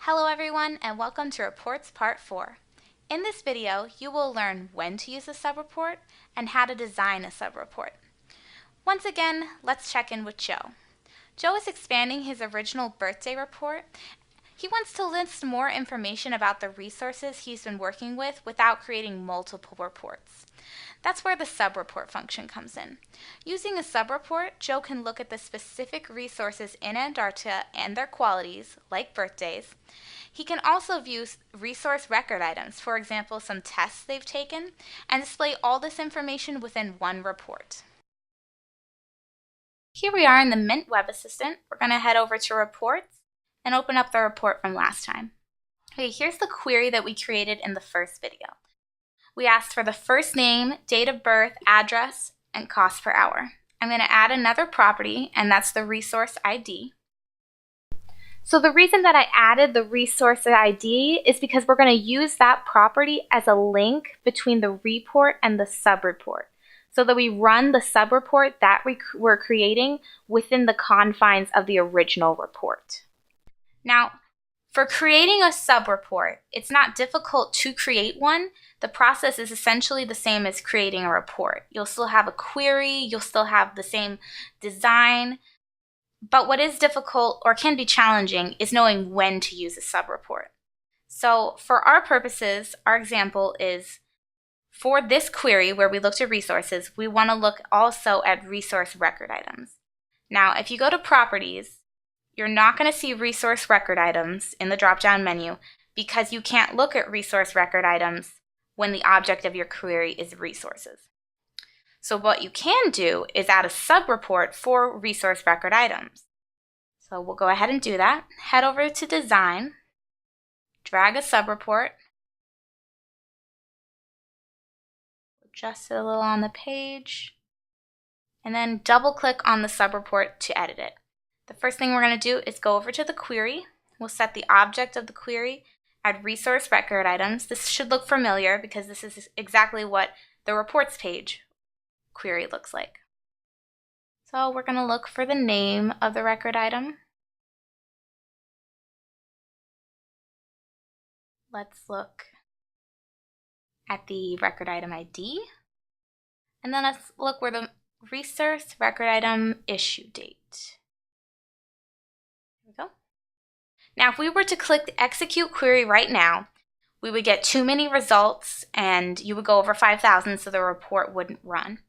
Hello everyone and welcome to Reports Part 4. In this video, you will learn when to use a subreport and how to design a subreport. Once again, let's check in with Joe. Joe is expanding his original birthday report. He wants to list more information about the resources he's been working with without creating multiple reports. That's where the subreport function comes in. Using a subreport, Joe can look at the specific resources in Antarctica and their qualities, like birthdays. He can also view resource record items, for example, some tests they've taken, and display all this information within one report. Here we are in the MINT web assistant. We're going to head over to Reports and open up the report from last time. Okay, here's the query that we created in the first video. We asked for the first name, date of birth, address, and cost per hour. I'm going to add another property, and that's the resource ID. So the reason that I added the resource ID is because we're going to use that property as a link between the report and the subreport, so that we run the subreport that we're creating within the confines of the original report. Now, for creating a subreport, it's not difficult to create one. The process is essentially the same as creating a report. You'll still have a query, you'll still have the same design, but what is difficult or can be challenging is knowing when to use a subreport. So for our purposes, our example is for this query where we looked at resources, we want to look also at resource record items. Now, if you go to Properties, you're not going to see resource record items in the drop-down menu because you can't look at resource record items when the object of your query is resources. So what you can do is add a subreport for resource record items. So we'll go ahead and do that. Head over to Design, drag a subreport, adjust it a little on the page, and then double-click on the subreport to edit it. The first thing we're going to do is go over to the query. We'll set the object of the query at resource record items. This should look familiar because this is exactly what the reports page query looks like. So we're going to look for the name of the record item. Let's look at the record item ID. And then let's look where the resource record item issue date. Now, if we were to click the Execute Query right now, we would get too many results and you would go over 5,000, so the report wouldn't run,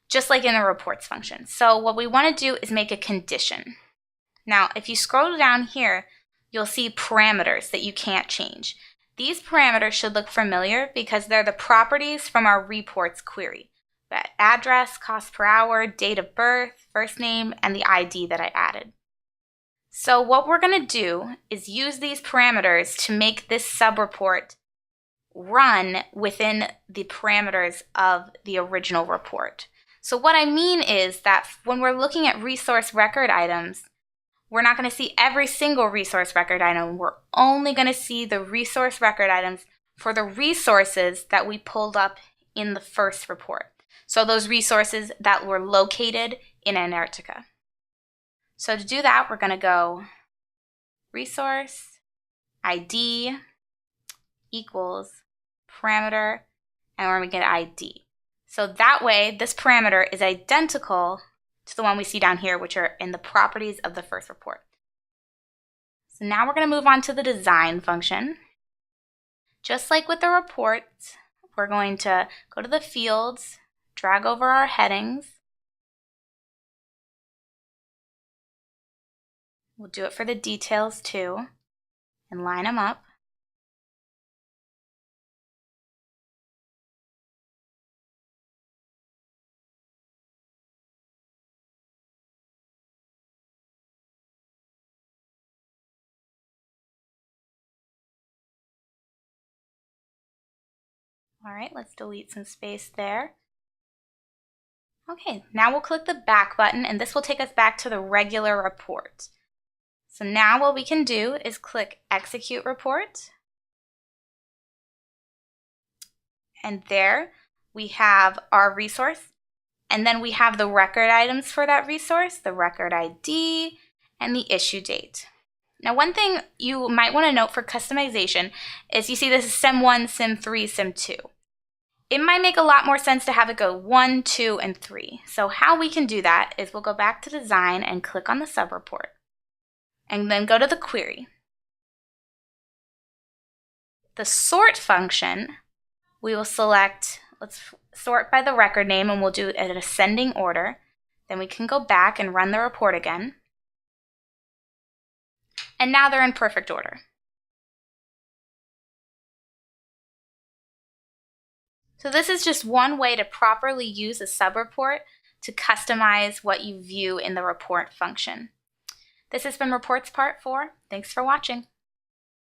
just like in the reports function. So what we want to do is make a condition. Now, if you scroll down here, you'll see parameters that you can't change. These parameters should look familiar because they're the properties from our reports query. That address, cost per hour, date of birth, first name, and the ID that I added. So what we're going to do is use these parameters to make this subreport run within the parameters of the original report. So what I mean is that when we're looking at resource record items, we're not going to see every single resource record item. We're only going to see the resource record items for the resources that we pulled up in the first report. So those resources that were located in Antarctica. So to do that, we're going to go resource ID equals parameter, and we're going to get ID. So that way, this parameter is identical to the one we see down here, which are in the properties of the first report. So now we're going to move on to the design function. Just like with the reports, we're going to go to the fields, drag over our headings. We'll do it for the details too, and line them up. All right, let's delete some space there. Okay, now we'll click the back button, and this will take us back to the regular report. So now what we can do is click Execute Report. And there we have our resource. And then we have the record items for that resource, the record ID, and the issue date. Now, one thing you might want to note for customization is you see this is Sim 1, Sim 3, Sim 2. It might make a lot more sense to have it go 1, 2, and 3. So how we can do that is we'll go back to Design and click on the subreport, and then go to the query. The sort function, we will select, let's sort by the record name, and we'll do it in ascending order. Then we can go back and run the report again. And now they're in perfect order. So this is just one way to properly use a subreport to customize what you view in the report function. This has been Reports Part 4. Thanks for watching.